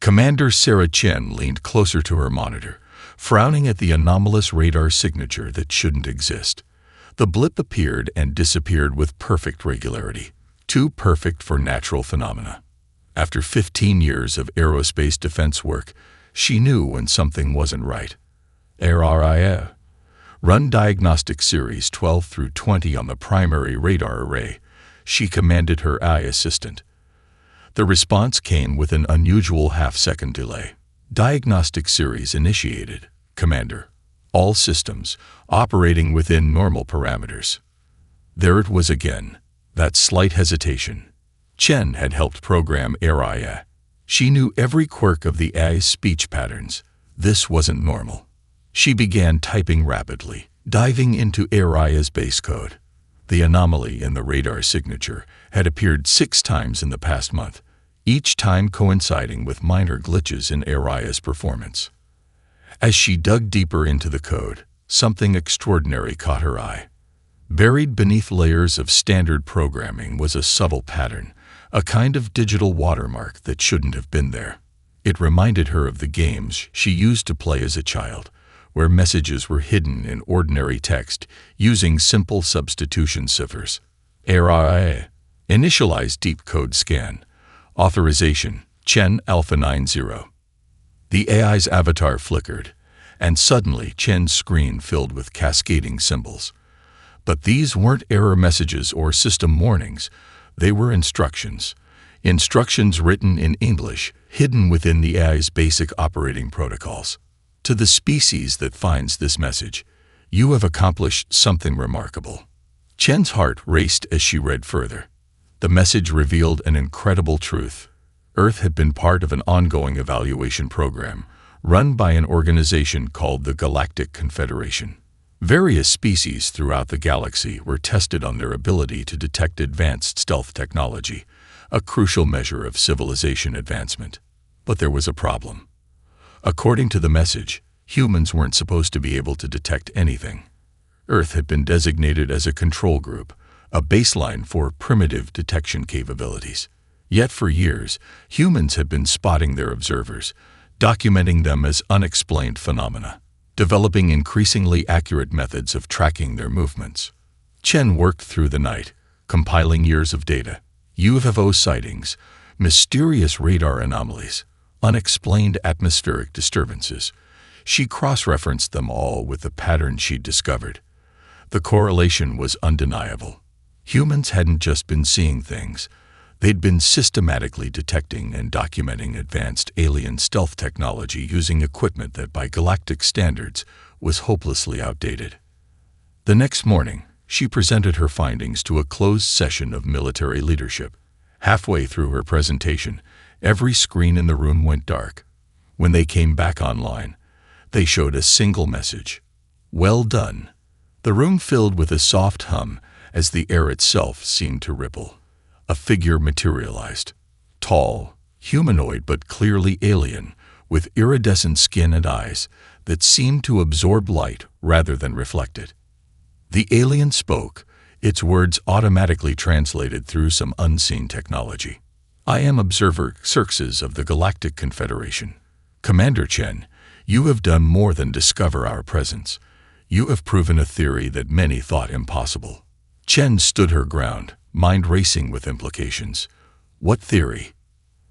Commander Sarah Chen leaned closer to her monitor, frowning at the anomalous radar signature that shouldn't exist. The blip appeared and disappeared with perfect regularity, too perfect for natural phenomena. After 15 years of aerospace defense work, she knew when something wasn't right. RRIA. Run Diagnostic Series 12 through 20 on the primary radar array, she commanded her AI assistant. The response came with an unusual half-second delay. Diagnostic Series initiated, Commander. All systems operating within normal parameters. There it was again, that slight hesitation. Chen had helped program AI. She knew every quirk of the AI's speech patterns. This wasn't normal. She began typing rapidly, diving into AI's base code. The anomaly in the radar signature had appeared 6 times in the past month, each time coinciding with minor glitches in AI's performance. As she dug deeper into the code, something extraordinary caught her eye. Buried beneath layers of standard programming was a subtle pattern, a kind of digital watermark that shouldn't have been there. It reminded her of the games she used to play as a child, where messages were hidden in ordinary text using simple substitution ciphers. AI. Initialize deep code scan. Authorization, Chen Alpha 90. The AI's avatar flickered, and suddenly Chen's screen filled with cascading symbols. But these weren't error messages or system warnings. They were instructions. Instructions written in English, hidden within the AI's basic operating protocols. To the species that finds this message, you have accomplished something remarkable. Chen's heart raced as she read further. The message revealed an incredible truth. Earth had been part of an ongoing evaluation program, run by an organization called the Galactic Confederation. Various species throughout the galaxy were tested on their ability to detect advanced stealth technology, a crucial measure of civilization advancement. But there was a problem. According to the message, humans weren't supposed to be able to detect anything. Earth had been designated as a control group, a baseline for primitive detection capabilities. Yet for years, humans had been spotting their observers, documenting them as unexplained phenomena, developing increasingly accurate methods of tracking their movements. Chen worked through the night, compiling years of data, UFO sightings, mysterious radar anomalies, unexplained atmospheric disturbances. She cross-referenced them all with the patterns she'd discovered. The correlation was undeniable. Humans hadn't just been seeing things. They'd been systematically detecting and documenting advanced alien stealth technology using equipment that, by galactic standards, was hopelessly outdated. The next morning, she presented her findings to a closed session of military leadership. Halfway through her presentation, every screen in the room went dark. When they came back online, they showed a single message. Well done. The room filled with a soft hum as the air itself seemed to ripple. A figure materialized. Tall, humanoid but clearly alien, with iridescent skin and eyes that seemed to absorb light rather than reflect it. The alien spoke, its words automatically translated through some unseen technology. I am Observer Xerxes of the Galactic Confederation. Commander Chen, you have done more than discover our presence. You have proven a theory that many thought impossible. Chen stood her ground, mind racing with implications. What theory?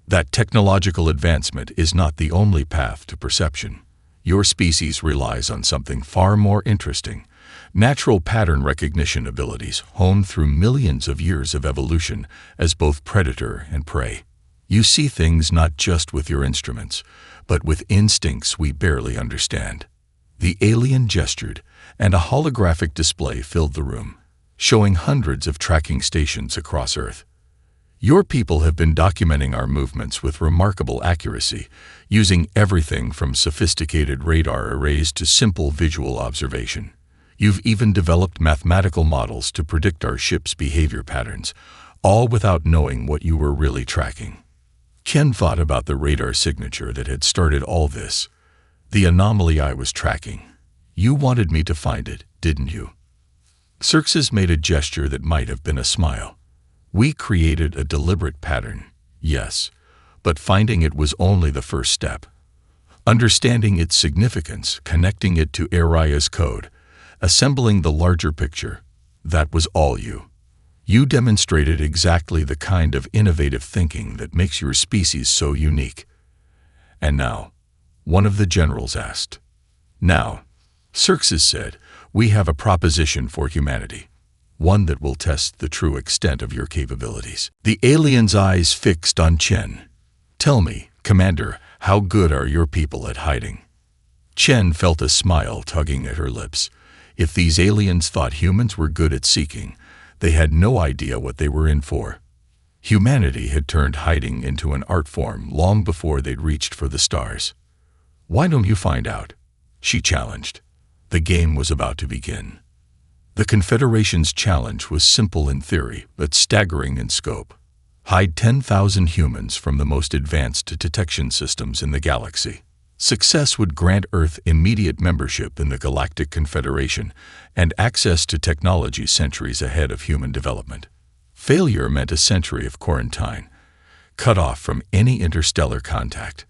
That technological advancement is not the only path to perception. Your species relies on something far more interesting. Natural pattern recognition abilities honed through millions of years of evolution as both predator and prey. You see things not just with your instruments, but with instincts we barely understand. The alien gestured, and a holographic display filled the room, showing hundreds of tracking stations across Earth. Your people have been documenting our movements with remarkable accuracy, using everything from sophisticated radar arrays to simple visual observation. You've even developed mathematical models to predict our ship's behavior patterns, all without knowing what you were really tracking. Chen thought about the radar signature that had started all this. The anomaly I was tracking. You wanted me to find it, didn't you? Xerxes made a gesture that might have been a smile. We created a deliberate pattern, yes, but finding it was only the first step. Understanding its significance, connecting it to Aria's code, assembling the larger picture, that was all you. You demonstrated exactly the kind of innovative thinking that makes your species so unique. And now, one of the generals asked. Now, Xerxes said, we have a proposition for humanity. One that will test the true extent of your capabilities. The alien's eyes fixed on Chen. Tell me, Commander, how good are your people at hiding? Chen felt a smile tugging at her lips. If these aliens thought humans were good at seeking, they had no idea what they were in for. Humanity had turned hiding into an art form long before they'd reached for the stars. Why don't you find out? She challenged. The game was about to begin. The Confederation's challenge was simple in theory, but staggering in scope. Hide 10,000 humans from the most advanced detection systems in the galaxy. Success would grant Earth immediate membership in the Galactic Confederation and access to technology centuries ahead of human development. Failure meant a century of quarantine, cut off from any interstellar contact.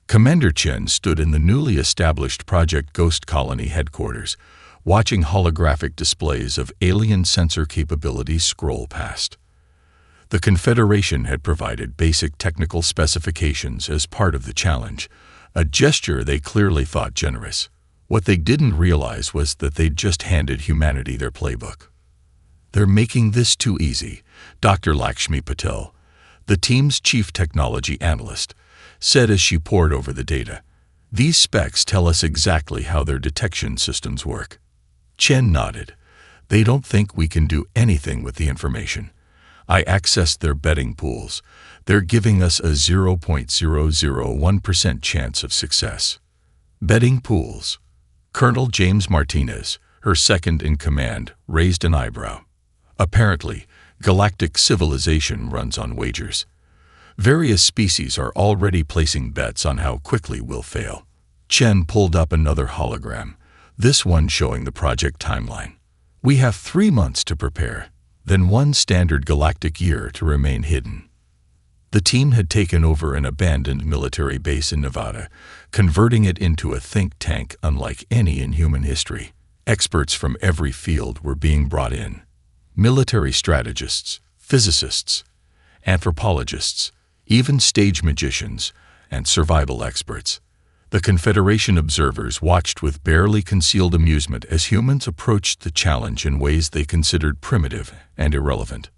Commander Chen stood in the newly established Project Ghost Colony headquarters, watching holographic displays of alien sensor capabilities scroll past. The Confederation had provided basic technical specifications as part of the challenge, a gesture they clearly thought generous. What they didn't realize was that they'd just handed humanity their playbook. They're making this too easy, Dr. Lakshmi Patel, the team's chief technology analyst, said as she pored over the data. These specs tell us exactly how their detection systems work. Chen nodded. They don't think we can do anything with the information. I accessed their betting pools. They're giving us a 0.001% chance of success. Betting pools. Colonel James Martinez, her second in command, raised an eyebrow. Apparently, galactic civilization runs on wagers. Various species are already placing bets on how quickly we'll fail. Chen pulled up another hologram, this one showing the project timeline. We have 3 months to prepare, then 1 standard galactic year to remain hidden. The team had taken over an abandoned military base in Nevada, converting it into a think tank unlike any in human history. Experts from every field were being brought in. Military strategists, physicists, anthropologists, even stage magicians, and survival experts. The Confederation observers watched with barely concealed amusement as humans approached the challenge in ways they considered primitive and irrelevant.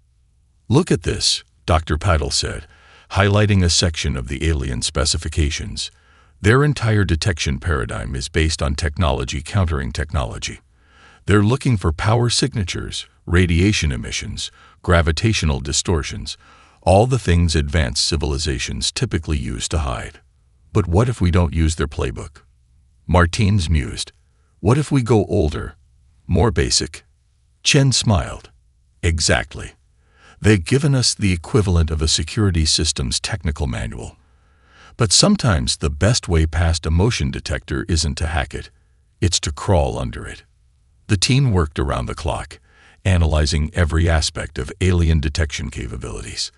Look at this, Dr. Patel said, highlighting a section of the alien specifications. Their entire detection paradigm is based on technology countering technology. They're looking for power signatures, radiation emissions, gravitational distortions, all the things advanced civilizations typically use to hide. But what if we don't use their playbook? Martins mused. What if we go older, more basic? Chen smiled. Exactly. They've given us the equivalent of a security system's technical manual. But sometimes the best way past a motion detector isn't to hack it. It's to crawl under it. The team worked around the clock, analyzing every aspect of alien detection capabilities.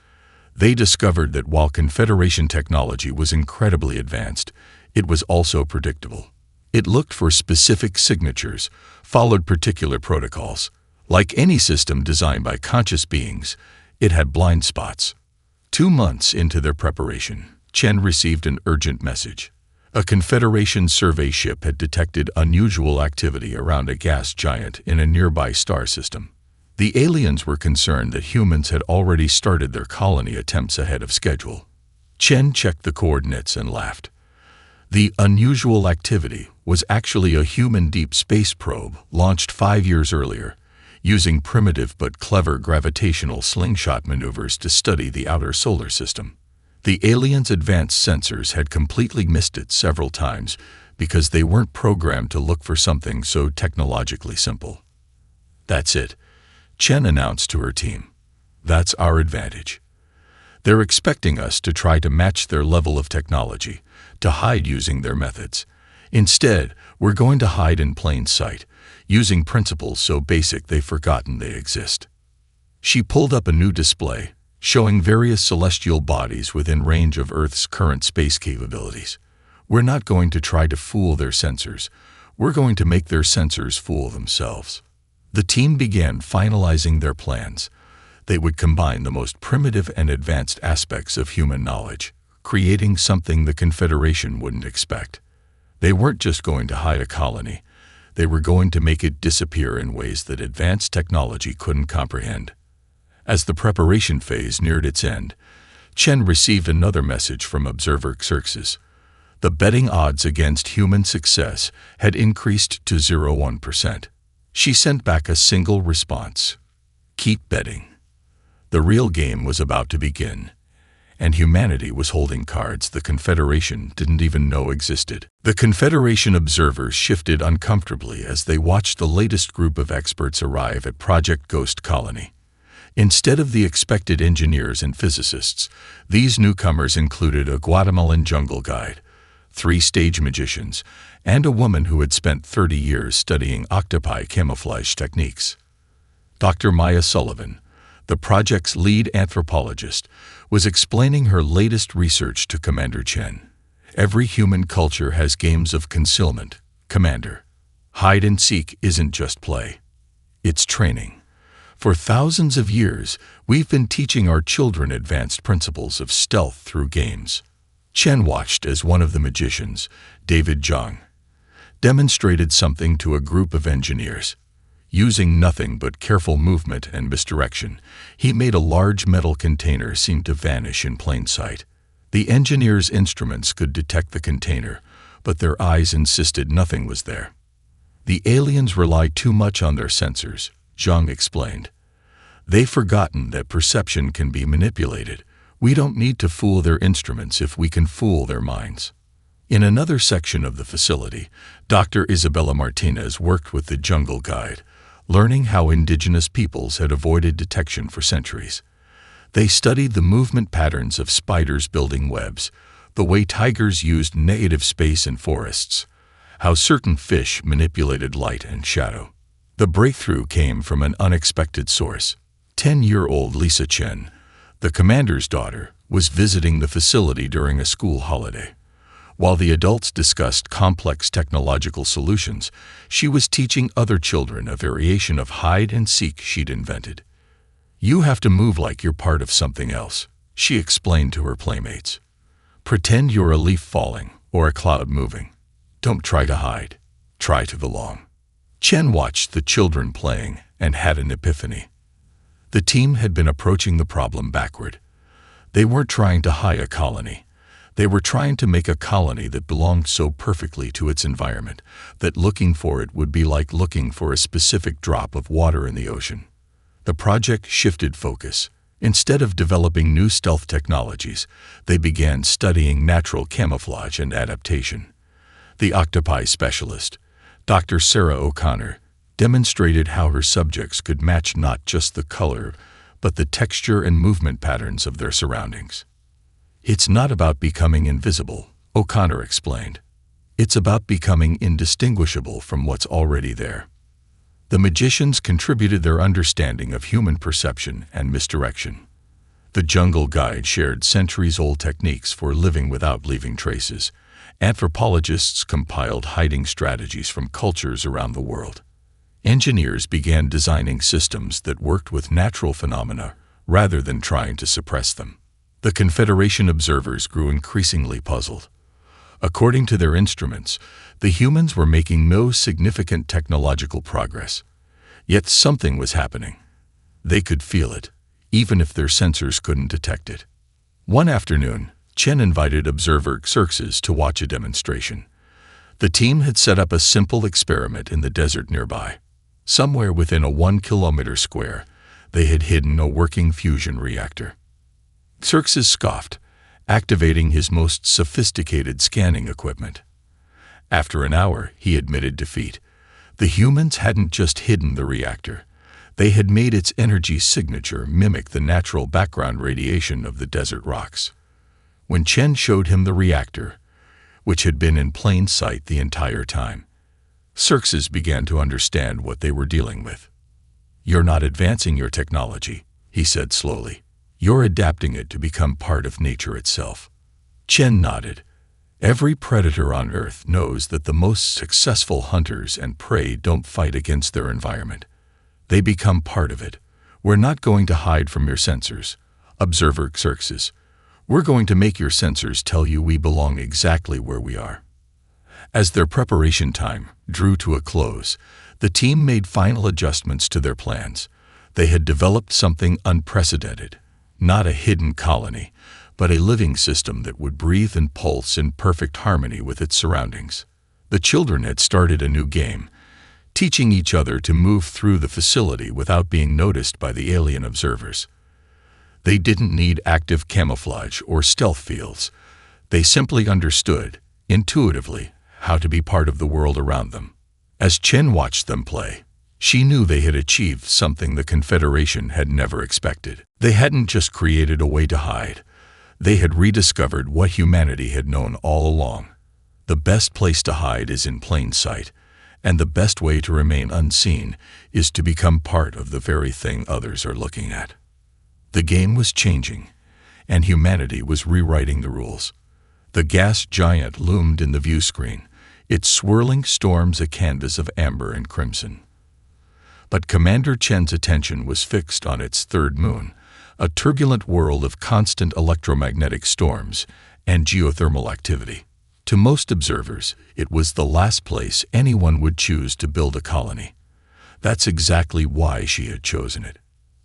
They discovered that while Confederation technology was incredibly advanced, it was also predictable. It looked for specific signatures, followed particular protocols. Like any system designed by conscious beings, it had blind spots. 2 months into their preparation, Chen received an urgent message. A Confederation survey ship had detected unusual activity around a gas giant in a nearby star system. The aliens were concerned that humans had already started their colony attempts ahead of schedule. Chen checked the coordinates and laughed. The unusual activity was actually a human deep space probe launched 5 years earlier, using primitive but clever gravitational slingshot maneuvers to study the outer solar system. The aliens' advanced sensors had completely missed it several times because they weren't programmed to look for something so technologically simple. That's it, Chen announced to her team. That's our advantage. They're expecting us to try to match their level of technology, to hide using their methods. Instead, we're going to hide in plain sight, using principles so basic they've forgotten they exist. She pulled up a new display, showing various celestial bodies within range of Earth's current space capabilities. We're not going to try to fool their sensors. We're going to make their sensors fool themselves. The team began finalizing their plans. They would combine the most primitive and advanced aspects of human knowledge, creating something the Confederation wouldn't expect. They weren't just going to hide a colony. They were going to make it disappear in ways that advanced technology couldn't comprehend. As the preparation phase neared its end, Chen received another message from Observer Xerxes. The betting odds against human success had increased to 0.1%. She sent back a single response: "Keep betting." The real game was about to begin, and humanity was holding cards the Confederation didn't even know existed. The Confederation observers shifted uncomfortably as they watched the latest group of experts arrive at Project Ghost Colony. Instead of the expected engineers and physicists, these newcomers included a Guatemalan jungle guide, 3 stage magicians, and a woman who had spent 30 years studying octopi camouflage techniques. Dr. Maya Sullivan, the project's lead anthropologist, was explaining her latest research to Commander Chen. Every human culture has games of concealment, Commander. Hide and seek isn't just play. It's training. For thousands of years, we've been teaching our children advanced principles of stealth through games. Chen watched as one of the magicians, David Zhang, demonstrated something to a group of engineers. Using nothing but careful movement and misdirection, he made a large metal container seem to vanish in plain sight. The engineers' instruments could detect the container, but their eyes insisted nothing was there. The aliens rely too much on their sensors, Zhang explained. They've forgotten that perception can be manipulated. We don't need to fool their instruments if we can fool their minds. In another section of the facility, Dr. Isabella Martinez worked with the jungle guide, learning how indigenous peoples had avoided detection for centuries. They studied the movement patterns of spiders building webs, the way tigers used native space in forests, how certain fish manipulated light and shadow. The breakthrough came from an unexpected source. 10-year-old Lisa Chen, the commander's daughter, was visiting the facility during a school holiday. While the adults discussed complex technological solutions, she was teaching other children a variation of hide and seek she'd invented. "You have to move like you're part of something else," she explained to her playmates. "Pretend you're a leaf falling or a cloud moving. Don't try to hide. Try to belong." Chen watched the children playing and had an epiphany. The team had been approaching the problem backward. They weren't trying to hide a colony. They were trying to make a colony that belonged so perfectly to its environment that looking for it would be like looking for a specific drop of water in the ocean. The project shifted focus. Instead of developing new stealth technologies, they began studying natural camouflage and adaptation. The octopi specialist, Dr. Sarah O'Connor, demonstrated how her subjects could match not just the color, but the texture and movement patterns of their surroundings. "It's not about becoming invisible," O'Connor explained. "It's about becoming indistinguishable from what's already there." The magicians contributed their understanding of human perception and misdirection. The jungle guide shared centuries-old techniques for living without leaving traces. Anthropologists compiled hiding strategies from cultures around the world. Engineers began designing systems that worked with natural phenomena rather than trying to suppress them. The Confederation observers grew increasingly puzzled. According to their instruments, the humans were making no significant technological progress. Yet something was happening. They could feel it, even if their sensors couldn't detect it. One afternoon, Chen invited observer Xerxes to watch a demonstration. The team had set up a simple experiment in the desert nearby. Somewhere within a 1-kilometer square, they had hidden a working fusion reactor. Xerxes scoffed, activating his most sophisticated scanning equipment. After an hour, he admitted defeat. The humans hadn't just hidden the reactor. They had made its energy signature mimic the natural background radiation of the desert rocks. When Chen showed him the reactor, which had been in plain sight the entire time, Xerxes began to understand what they were dealing with. "You're not advancing your technology," he said slowly. You're adapting it to become part of nature itself." Chen nodded. "Every predator on Earth knows that the most successful hunters and prey don't fight against their environment. They become part of it. We're not going to hide from your sensors, Observer Xerxes. We're going to make your sensors tell you we belong exactly where we are." As their preparation time drew to a close, the team made final adjustments to their plans. They had developed something unprecedented, not a hidden colony, but a living system that would breathe and pulse in perfect harmony with its surroundings. The children had started a new game, teaching each other to move through the facility without being noticed by the alien observers. They didn't need active camouflage or stealth fields. They simply understood, intuitively, how to be part of the world around them. As Chen watched them play, she knew they had achieved something the Confederation had never expected. They hadn't just created a way to hide. They had rediscovered what humanity had known all along. The best place to hide is in plain sight, and the best way to remain unseen is to become part of the very thing others are looking at. The game was changing, and humanity was rewriting the rules. The gas giant loomed in the view screen, its swirling storms a canvas of amber and crimson. But Commander Chen's attention was fixed on its third moon, a turbulent world of constant electromagnetic storms and geothermal activity. To most observers, it was the last place anyone would choose to build a colony. That's exactly why she had chosen it.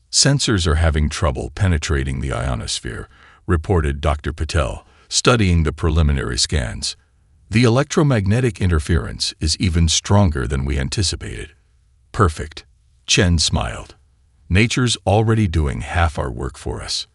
"Sensors are having trouble penetrating the ionosphere," reported Dr. Patel, studying the preliminary scans. "The electromagnetic interference is even stronger than we anticipated." "Perfect," Chen smiled. "Nature's already doing half our work for us."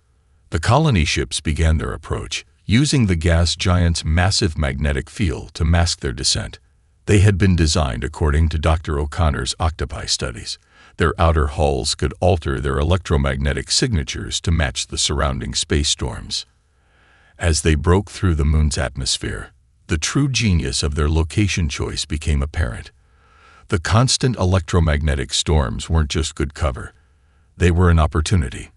The colony ships began their approach, using the gas giant's massive magnetic field to mask their descent. They had been designed according to Dr. O'Connor's octopi studies. Their outer hulls could alter their electromagnetic signatures to match the surrounding space storms. As they broke through the moon's atmosphere, the true genius of their location choice became apparent. The constant electromagnetic storms weren't just good cover. They were an opportunity.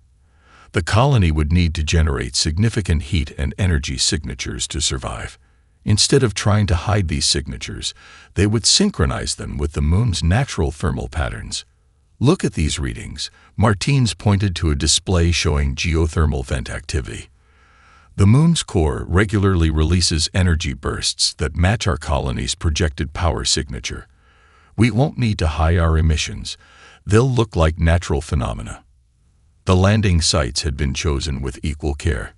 The colony would need to generate significant heat and energy signatures to survive. Instead of trying to hide these signatures, they would synchronize them with the moon's natural thermal patterns. "Look at these readings," Martins pointed to a display showing geothermal vent activity. "The moon's core regularly releases energy bursts that match our colony's projected power signature. We won't need to hide our emissions. They'll look like natural phenomena." The landing sites had been chosen with equal care.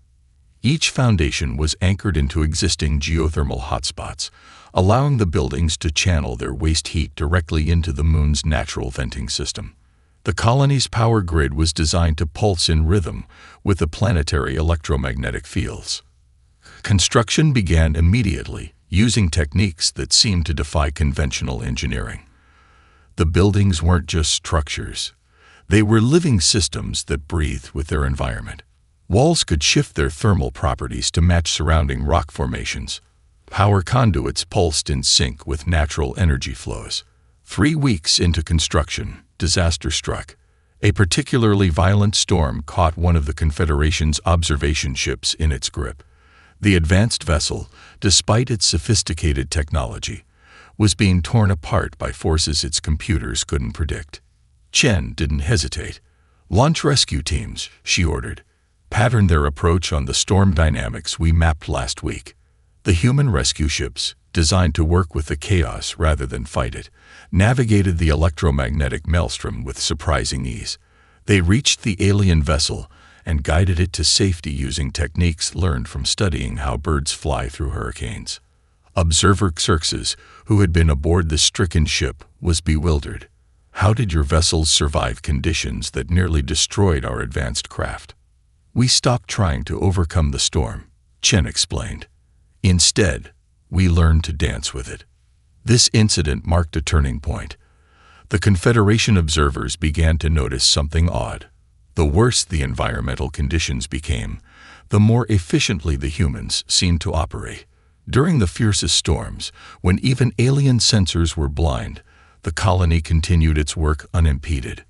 Each foundation was anchored into existing geothermal hotspots, allowing the buildings to channel their waste heat directly into the moon's natural venting system. The colony's power grid was designed to pulse in rhythm with the planetary electromagnetic fields. Construction began immediately, using techniques that seemed to defy conventional engineering. The buildings weren't just structures. They were living systems that breathed with their environment. Walls could shift their thermal properties to match surrounding rock formations. Power conduits pulsed in sync with natural energy flows. 3 weeks into construction, disaster struck. A particularly violent storm caught one of the Confederation's observation ships in its grip. The advanced vessel, despite its sophisticated technology, was being torn apart by forces its computers couldn't predict. Chen didn't hesitate. "Launch rescue teams," she ordered. "Pattern their approach on the storm dynamics we mapped last week." The human rescue ships, designed to work with the chaos rather than fight it, navigated the electromagnetic maelstrom with surprising ease. They reached the alien vessel and guided it to safety using techniques learned from studying how birds fly through hurricanes. Observer Xerxes, who had been aboard the stricken ship, was bewildered. "How did your vessels survive conditions that nearly destroyed our advanced craft?" "We stopped trying to overcome the storm," Chen explained. "Instead, we learned to dance with it." This incident marked a turning point. The Confederation observers began to notice something odd. The worse the environmental conditions became, the more efficiently the humans seemed to operate. During the fiercest storms, when even alien sensors were blind, the colony continued its work unimpeded.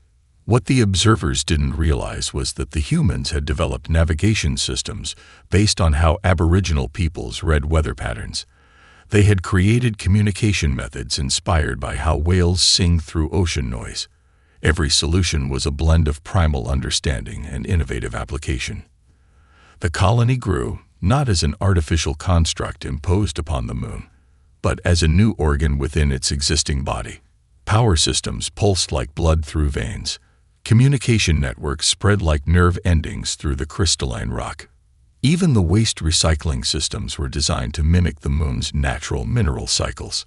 What the observers didn't realize was that the humans had developed navigation systems based on how Aboriginal peoples read weather patterns. They had created communication methods inspired by how whales sing through ocean noise. Every solution was a blend of primal understanding and innovative application. The colony grew, not as an artificial construct imposed upon the moon, but as a new organ within its existing body. Power systems pulsed like blood through veins. Communication networks spread like nerve endings through the crystalline rock. Even the waste recycling systems were designed to mimic the moon's natural mineral cycles.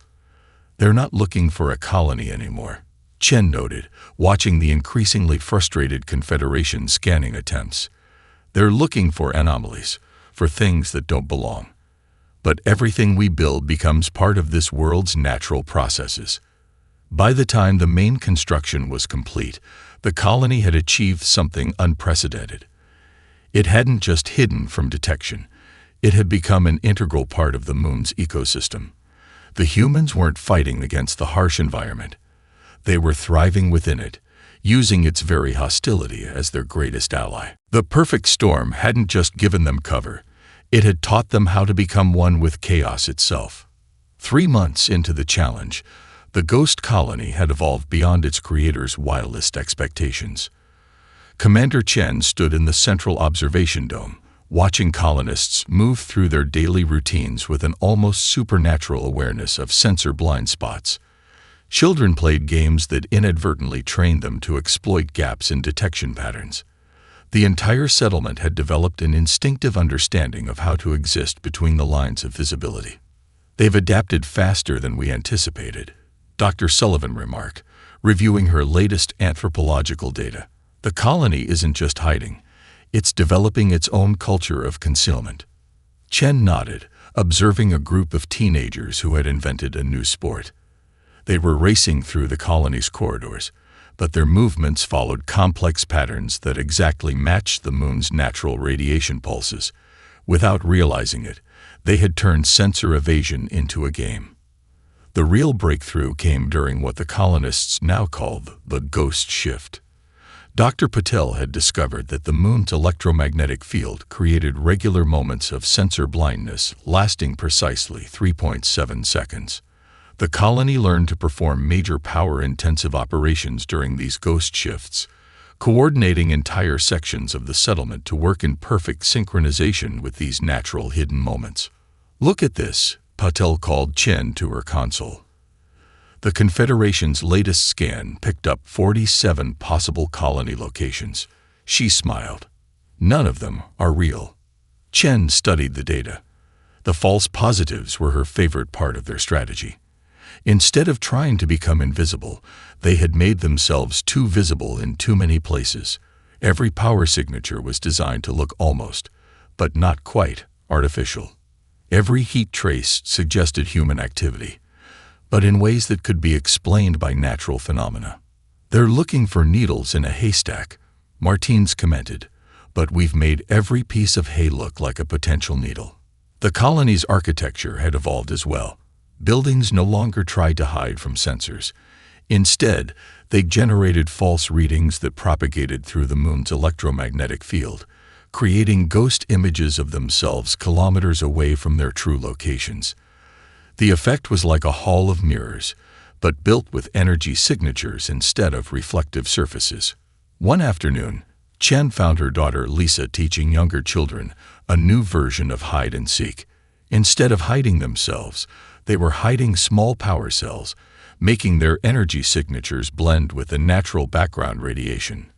They're not looking for a colony anymore, Chen noted, watching the increasingly frustrated Confederation scanning attempts. They're looking for anomalies, for things that don't belong. But everything we build becomes part of this world's natural processes. By the time the main construction was complete, the colony had achieved something unprecedented. It hadn't just hidden from detection. It had become an integral part of the moon's ecosystem. The humans weren't fighting against the harsh environment. They were thriving within it, using its very hostility as their greatest ally. The perfect storm hadn't just given them cover. It had taught them how to become one with chaos itself. 3 months into the challenge, the ghost colony had evolved beyond its creator's wildest expectations. Commander Chen stood in the central observation dome, watching colonists move through their daily routines with an almost supernatural awareness of sensor blind spots. Children played games that inadvertently trained them to exploit gaps in detection patterns. The entire settlement had developed an instinctive understanding of how to exist between the lines of visibility. "They've adapted faster than we anticipated," Dr. Sullivan remarked, reviewing her latest anthropological data. "The colony isn't just hiding, it's developing its own culture of concealment." Chen nodded, observing a group of teenagers who had invented a new sport. They were racing through the colony's corridors, but their movements followed complex patterns that exactly matched the moon's natural radiation pulses. Without realizing it, they had turned sensor evasion into a game. The real breakthrough came during what the colonists now called the ghost shift. Dr. Patel had discovered that the moon's electromagnetic field created regular moments of sensor blindness lasting precisely 3.7 seconds. The colony learned to perform major power-intensive operations during these ghost shifts, coordinating entire sections of the settlement to work in perfect synchronization with these natural hidden moments. "Look at this," Patel called Chen to her console. The Confederation's latest scan picked up 47 possible colony locations. She smiled. "None of them are real." Chen studied the data. The false positives were her favorite part of their strategy. Instead of trying to become invisible, they had made themselves too visible in too many places. Every power signature was designed to look almost, but not quite, artificial. Every heat trace suggested human activity, but in ways that could be explained by natural phenomena. "They're looking for needles in a haystack," Martins commented, "but we've made every piece of hay look like a potential needle." The colony's architecture had evolved as well. Buildings no longer tried to hide from sensors. Instead, they generated false readings that propagated through the moon's electromagnetic field, creating ghost images of themselves kilometers away from their true locations. The effect was like a hall of mirrors, but built with energy signatures instead of reflective surfaces. One afternoon, Chen found her daughter Lisa teaching younger children a new version of hide and seek. Instead of hiding themselves, they were hiding small power cells, making their energy signatures blend with the natural background radiation.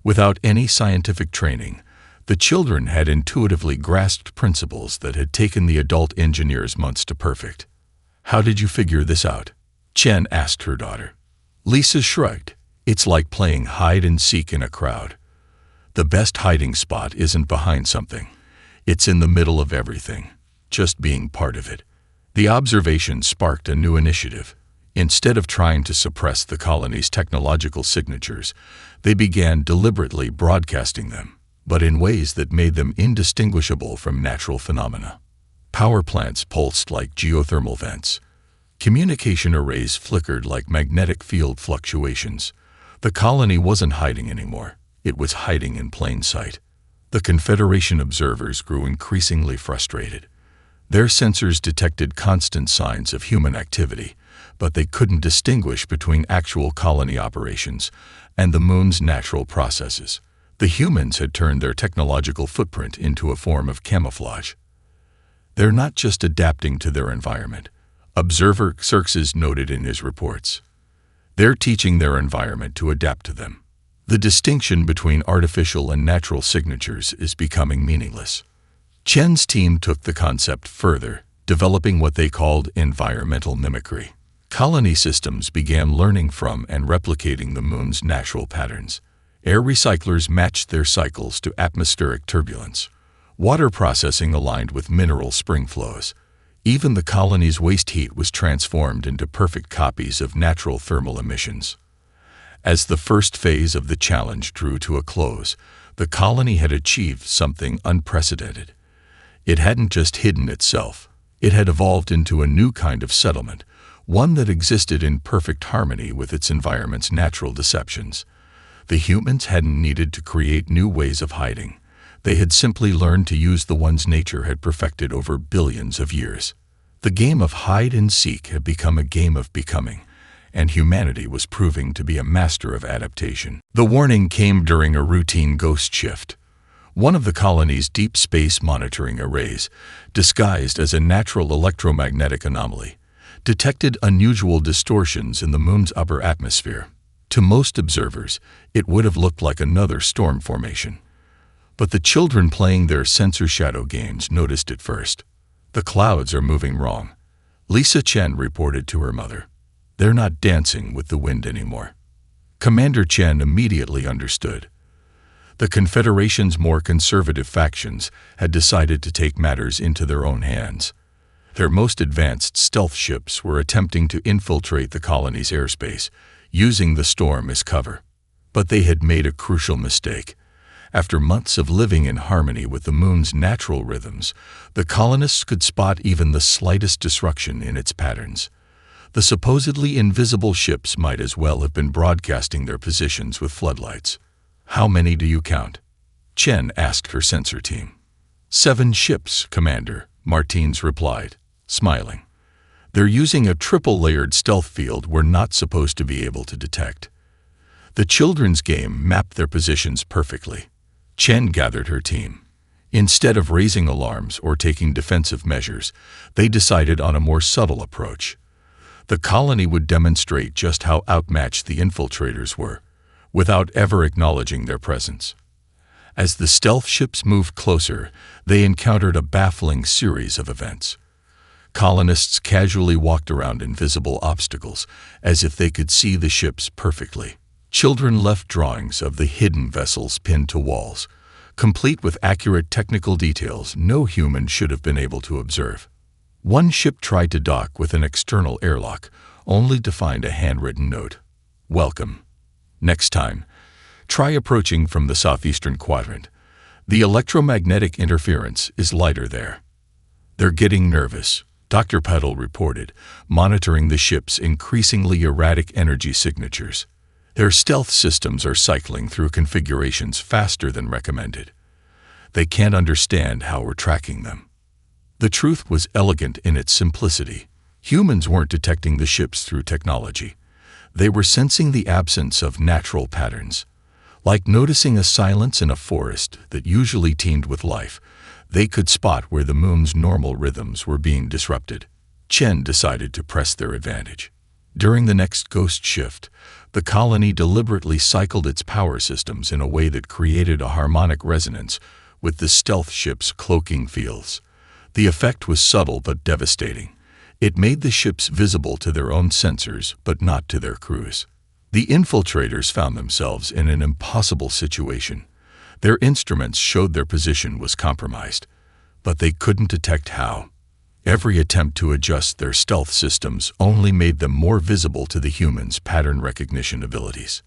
Without any scientific training, the children had intuitively grasped principles that had taken the adult engineers months to perfect. "How did you figure this out?" Chen asked her daughter. Lisa shrugged. "It's like playing hide and seek in a crowd. The best hiding spot isn't behind something. It's in the middle of everything, just being part of it." The observation sparked a new initiative. Instead of trying to suppress the colony's technological signatures, they began deliberately broadcasting them, but in ways that made them indistinguishable from natural phenomena. Power plants pulsed like geothermal vents. Communication arrays flickered like magnetic field fluctuations. The colony wasn't hiding anymore. It was hiding in plain sight. The Confederation observers grew increasingly frustrated. Their sensors detected constant signs of human activity, but they couldn't distinguish between actual colony operations and the moon's natural processes. The humans had turned their technological footprint into a form of camouflage. They're not just adapting to their environment, observer Xerxes noted in his reports. They're teaching their environment to adapt to them. The distinction between artificial and natural signatures is becoming meaningless. Chen's team took the concept further, developing what they called environmental mimicry. Colony systems began learning from and replicating the moon's natural patterns. Air recyclers matched their cycles to atmospheric turbulence. Water processing aligned with mineral spring flows. Even the colony's waste heat was transformed into perfect copies of natural thermal emissions. As the first phase of the challenge drew to a close, the colony had achieved something unprecedented. It hadn't just hidden itself. It had evolved into a new kind of settlement, one that existed in perfect harmony with its environment's natural deceptions. The humans hadn't needed to create new ways of hiding. They had simply learned to use the ones nature had perfected over billions of years. The game of hide and seek had become a game of becoming, and humanity was proving to be a master of adaptation. The warning came during a routine ghost shift. One of the colony's deep space monitoring arrays, disguised as a natural electromagnetic anomaly, detected unusual distortions in the moon's upper atmosphere. To most observers, it would have looked like another storm formation. But the children playing their sensor shadow games noticed it first. "The clouds are moving wrong," Lisa Chen reported to her mother. "They're not dancing with the wind anymore." Commander Chen immediately understood. The Confederation's more conservative factions had decided to take matters into their own hands. Their most advanced stealth ships were attempting to infiltrate the colony's airspace, using the storm as cover. But they had made a crucial mistake. After months of living in harmony with the moon's natural rhythms, the colonists could spot even the slightest disruption in its patterns. The supposedly invisible ships might as well have been broadcasting their positions with floodlights. "How many do you count?" Chen asked her sensor team. 7 ships, Commander," Martins replied, smiling. "They're using a triple-layered stealth field we're not supposed to be able to detect." The children's game mapped their positions perfectly. Chen gathered her team. Instead of raising alarms or taking defensive measures, they decided on a more subtle approach. The colony would demonstrate just how outmatched the infiltrators were, without ever acknowledging their presence. As the stealth ships moved closer, they encountered a baffling series of events. Colonists casually walked around invisible obstacles, as if they could see the ships perfectly. Children left drawings of the hidden vessels pinned to walls, complete with accurate technical details no human should have been able to observe. One ship tried to dock with an external airlock, only to find a handwritten note. "Welcome. Next time, try approaching from the southeastern quadrant. The electromagnetic interference is lighter there." "They're getting nervous," Dr. Peddle reported, monitoring the ship's increasingly erratic energy signatures. "Their stealth systems are cycling through configurations faster than recommended. They can't understand how we're tracking them." The truth was elegant in its simplicity. Humans weren't detecting the ships through technology. They were sensing the absence of natural patterns. Like noticing a silence in a forest that usually teemed with life, they could spot where the moon's normal rhythms were being disrupted. Chen decided to press their advantage. During the next ghost shift, the colony deliberately cycled its power systems in a way that created a harmonic resonance with the stealth ship's cloaking fields. The effect was subtle but devastating. It made the ships visible to their own sensors, but not to their crews. The infiltrators found themselves in an impossible situation. Their instruments showed their position was compromised, but they couldn't detect how. Every attempt to adjust their stealth systems only made them more visible to the humans' pattern recognition abilities.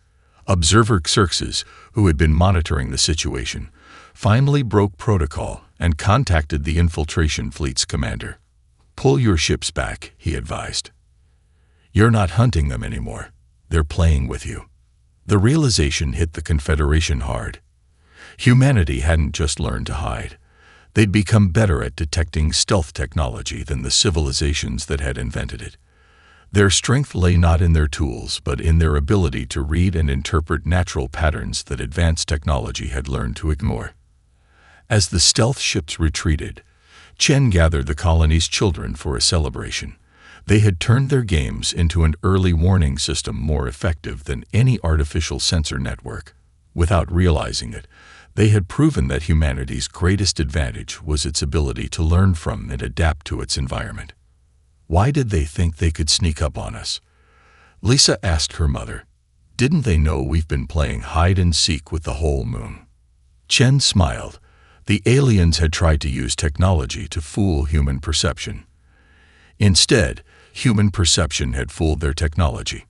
Observer Xerxes, who had been monitoring the situation, finally broke protocol and contacted the infiltration fleet's commander. "Pull your ships back," he advised. "You're not hunting them anymore. They're playing with you." The realization hit the Confederation hard. Humanity hadn't just learned to hide. They'd become better at detecting stealth technology than the civilizations that had invented it. Their strength lay not in their tools, but in their ability to read and interpret natural patterns that advanced technology had learned to ignore. As the stealth ships retreated, Chen gathered the colony's children for a celebration. They had turned their games into an early warning system more effective than any artificial sensor network. Without realizing it, they had proven that humanity's greatest advantage was its ability to learn from and adapt to its environment. Why did they think they could sneak up on us? Lisa asked her mother. Didn't they know we've been playing hide and seek with the whole moon? Chen smiled. The aliens had tried to use technology to fool human perception. Instead, human perception had fooled their technology.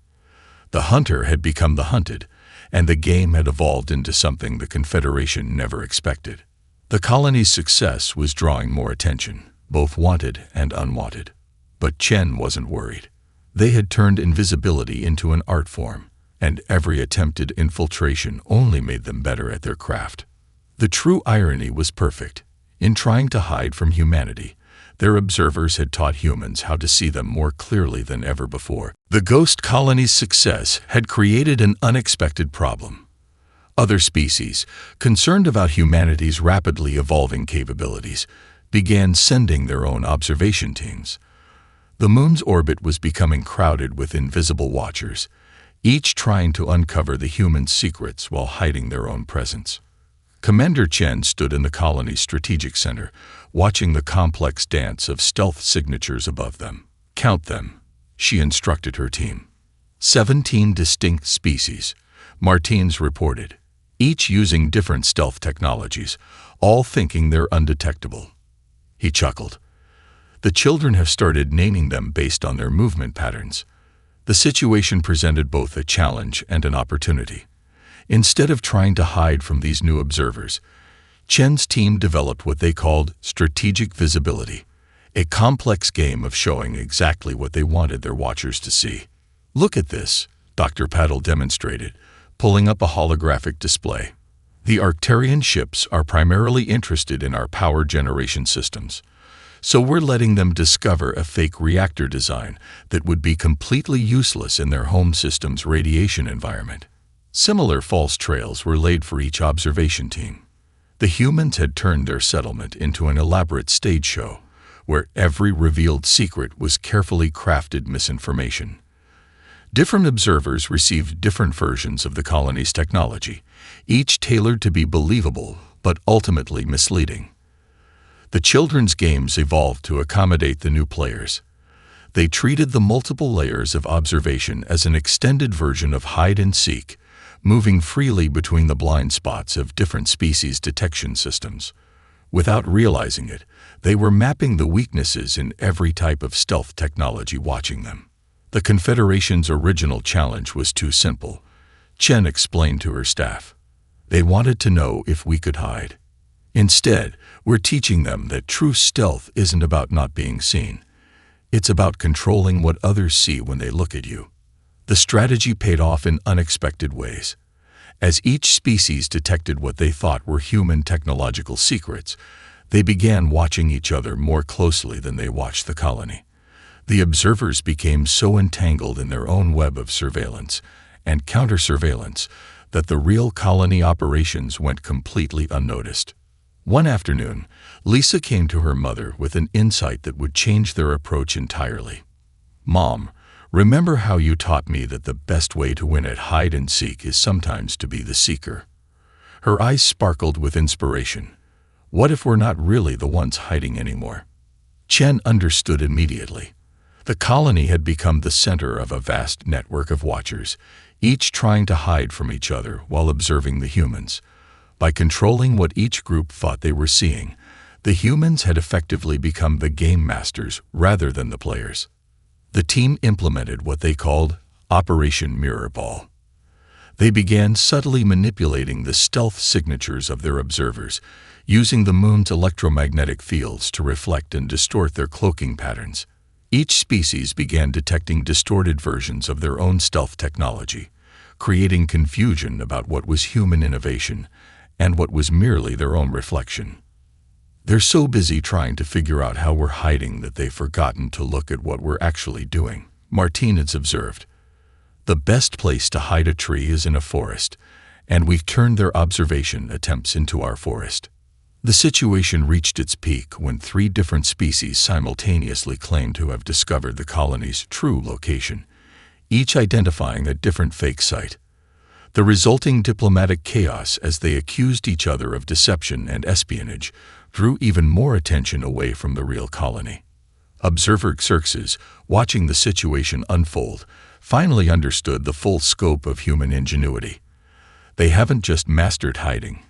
The hunter had become the hunted, and the game had evolved into something the Confederation never expected. The colony's success was drawing more attention, both wanted and unwanted. But Chen wasn't worried. They had turned invisibility into an art form, and every attempted infiltration only made them better at their craft. The true irony was perfect. In trying to hide from humanity, their observers had taught humans how to see them more clearly than ever before. The ghost colony's success had created an unexpected problem. Other species, concerned about humanity's rapidly evolving capabilities, began sending their own observation teams. The moon's orbit was becoming crowded with invisible watchers, each trying to uncover the human secrets while hiding their own presence. Commander Chen stood in the colony's strategic center, watching the complex dance of stealth signatures above them. Count them, she instructed her team. 17 distinct species, Martins reported, each using different stealth technologies, all thinking they're undetectable. He chuckled. The children have started naming them based on their movement patterns. The situation presented both a challenge and an opportunity. Instead of trying to hide from these new observers, Chen's team developed what they called strategic visibility, a complex game of showing exactly what they wanted their watchers to see. Look at this, Dr. Paddle demonstrated, pulling up a holographic display. The Arcturian ships are primarily interested in our power generation systems, so we're letting them discover a fake reactor design that would be completely useless in their home system's radiation environment. Similar false trails were laid for each observation team. The humans had turned their settlement into an elaborate stage show, where every revealed secret was carefully crafted misinformation. Different observers received different versions of the colony's technology, each tailored to be believable but ultimately misleading. The children's games evolved to accommodate the new players. They treated the multiple layers of observation as an extended version of hide and seek, moving freely between the blind spots of different species detection systems. Without realizing it, they were mapping the weaknesses in every type of stealth technology watching them. The Confederation's original challenge was too simple, Chen explained to her staff. They wanted to know if we could hide. Instead, we're teaching them that true stealth isn't about not being seen. It's about controlling what others see when they look at you. The strategy paid off in unexpected ways. As each species detected what they thought were human technological secrets, they began watching each other more closely than they watched the colony. The observers became so entangled in their own web of surveillance and counter-surveillance that the real colony operations went completely unnoticed. One afternoon, Lisa came to her mother with an insight that would change their approach entirely. "Mom, remember how you taught me that the best way to win at hide and seek is sometimes to be the seeker?" Her eyes sparkled with inspiration. What if we're not really the ones hiding anymore? Chen understood immediately. The colony had become the center of a vast network of watchers, each trying to hide from each other while observing the humans. By controlling what each group thought they were seeing, the humans had effectively become the game masters rather than the players. The team implemented what they called Operation Mirror Ball. They began subtly manipulating the stealth signatures of their observers, using the moon's electromagnetic fields to reflect and distort their cloaking patterns. Each species began detecting distorted versions of their own stealth technology, creating confusion about what was human innovation and what was merely their own reflection. They're so busy trying to figure out how we're hiding that they've forgotten to look at what we're actually doing, Martinez observed. The best place to hide a tree is in a forest, and we've turned their observation attempts into our forest. The situation reached its peak when 3 different species simultaneously claimed to have discovered the colony's true location, each identifying a different fake site. The resulting diplomatic chaos as they accused each other of deception and espionage drew even more attention away from the real colony. Observer Xerxes, watching the situation unfold, finally understood the full scope of human ingenuity. They haven't just mastered hiding,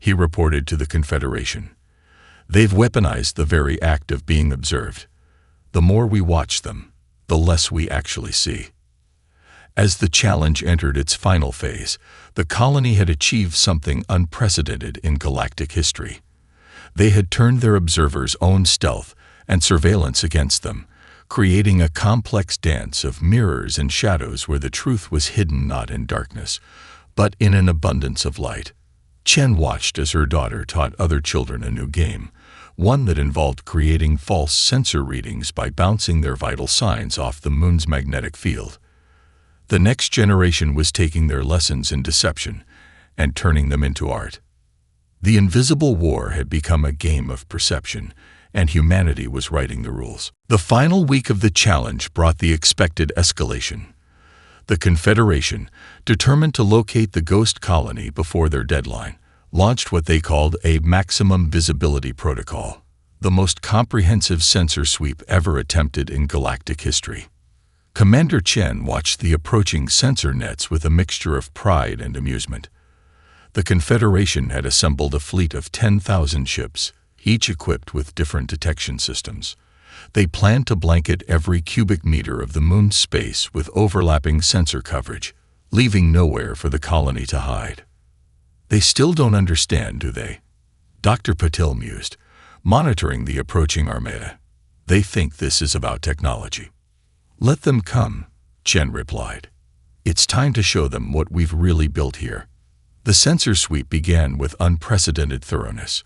he reported to the Confederation. They've weaponized the very act of being observed. The more we watch them, the less we actually see. As the challenge entered its final phase, the colony had achieved something unprecedented in galactic history. They had turned their observers' own stealth and surveillance against them, creating a complex dance of mirrors and shadows where the truth was hidden not in darkness, but in an abundance of light. Chen watched as her daughter taught other children a new game, one that involved creating false sensor readings by bouncing their vital signs off the moon's magnetic field. The next generation was taking their lessons in deception and turning them into art. The invisible war had become a game of perception, and humanity was writing the rules. The final week of the challenge brought the expected escalation. The Confederation, determined to locate the ghost colony before their deadline, launched what they called a maximum visibility protocol, the most comprehensive sensor sweep ever attempted in galactic history. Commander Chen watched the approaching sensor nets with a mixture of pride and amusement. The Confederation had assembled a fleet of 10,000 ships, each equipped with different detection systems. They planned to blanket every cubic meter of the moon's space with overlapping sensor coverage, leaving nowhere for the colony to hide. They still don't understand, do they? Dr. Patil mused, monitoring the approaching armada. They think this is about technology. Let them come, Chen replied. It's time to show them what we've really built here. The sensor sweep began with unprecedented thoroughness.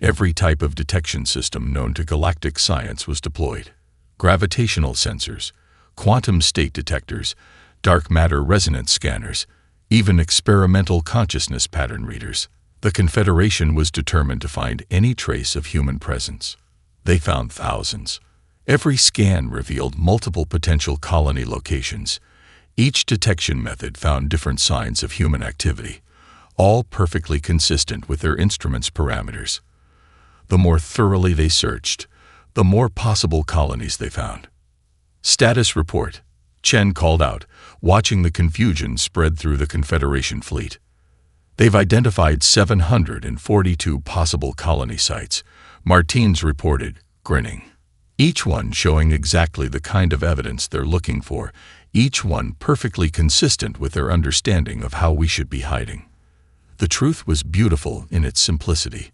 Every type of detection system known to galactic science was deployed. Gravitational sensors, quantum state detectors, dark matter resonance scanners, even experimental consciousness pattern readers. The Confederation was determined to find any trace of human presence. They found thousands. Every scan revealed multiple potential colony locations. Each detection method found different signs of human activity, all perfectly consistent with their instruments' parameters. The more thoroughly they searched, the more possible colonies they found. Status report, Chen called out, watching the confusion spread through the Confederation fleet. They've identified 742 possible colony sites, Martinez reported, grinning. Each one showing exactly the kind of evidence they're looking for, each one perfectly consistent with their understanding of how we should be hiding. The truth was beautiful in its simplicity.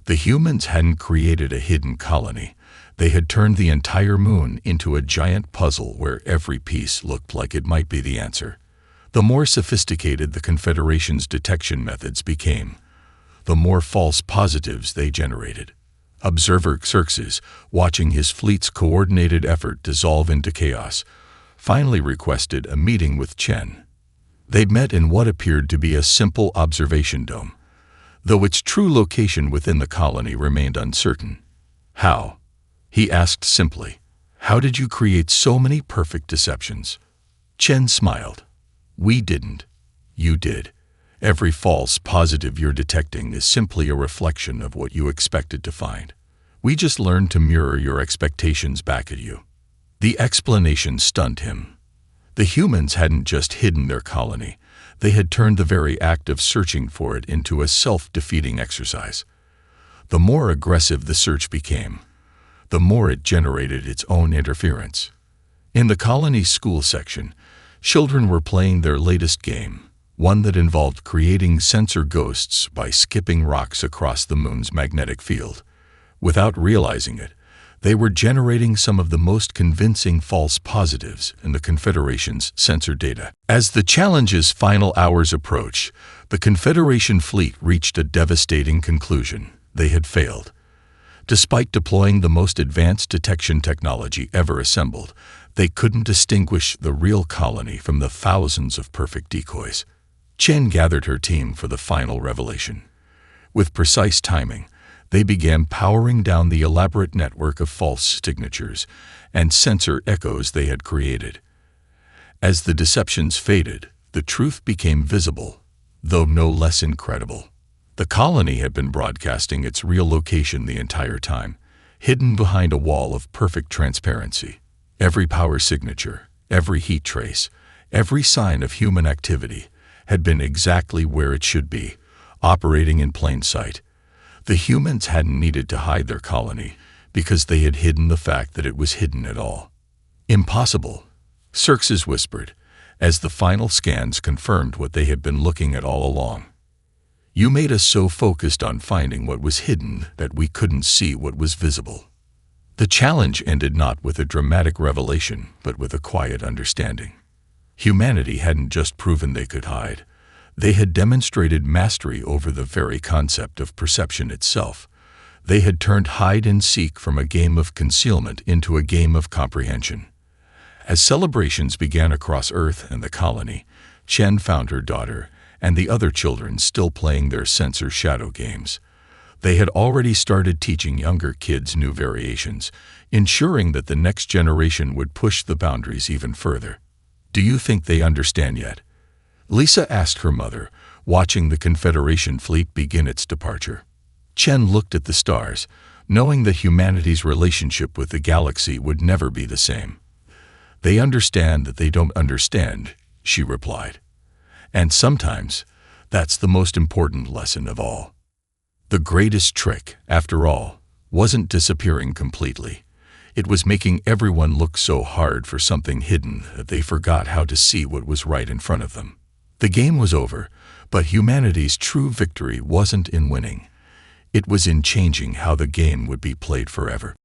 The humans hadn't created a hidden colony. They had turned the entire moon into a giant puzzle where every piece looked like it might be the answer. The more sophisticated the Confederation's detection methods became, the more false positives they generated. Observer Xerxes, watching his fleet's coordinated effort dissolve into chaos, finally requested a meeting with Chen. They'd met in what appeared to be a simple observation dome, though its true location within the colony remained uncertain. How? He asked simply. How did you create so many perfect deceptions? Chen smiled. We didn't. You did. Every false positive you're detecting is simply a reflection of what you expected to find. We just learned to mirror your expectations back at you. The explanation stunned him. The humans hadn't just hidden their colony. They had turned the very act of searching for it into a self-defeating exercise. The more aggressive the search became, the more it generated its own interference. In the colony's school section, children were playing their latest game, one that involved creating sensor ghosts by skipping rocks across the moon's magnetic field. Without realizing it, They were generating some of the most convincing false positives in the Confederation's sensor data. As the challenge's final hours approached, the Confederation fleet reached a devastating conclusion. They had failed. Despite deploying the most advanced detection technology ever assembled, they couldn't distinguish the real colony from the thousands of perfect decoys. Chen gathered her team for the final revelation. With precise timing, they began powering down the elaborate network of false signatures and sensor echoes they had created. As the deceptions faded, the truth became visible, though no less incredible. The colony had been broadcasting its real location the entire time, hidden behind a wall of perfect transparency. Every power signature, every heat trace, every sign of human activity had been exactly where it should be, operating in plain sight. The humans hadn't needed to hide their colony because they had hidden the fact that it was hidden at all. Impossible, Xerxes whispered, as the final scans confirmed what they had been looking at all along. You made us so focused on finding what was hidden that we couldn't see what was visible. The challenge ended not with a dramatic revelation, but with a quiet understanding. Humanity hadn't just proven they could hide. They had demonstrated mastery over the very concept of perception itself. They had turned hide and seek from a game of concealment into a game of comprehension. As celebrations began across Earth and the colony, Chen found her daughter and the other children still playing their sensor shadow games. They had already started teaching younger kids new variations, ensuring that the next generation would push the boundaries even further. Do you think they understand yet? Lisa asked her mother, watching the Confederation fleet begin its departure. Chen looked at the stars, knowing that humanity's relationship with the galaxy would never be the same. They understand that they don't understand, she replied. And sometimes, that's the most important lesson of all. The greatest trick, after all, wasn't disappearing completely. It was making everyone look so hard for something hidden that they forgot how to see what was right in front of them. The game was over, but humanity's true victory wasn't in winning. It was in changing how the game would be played forever.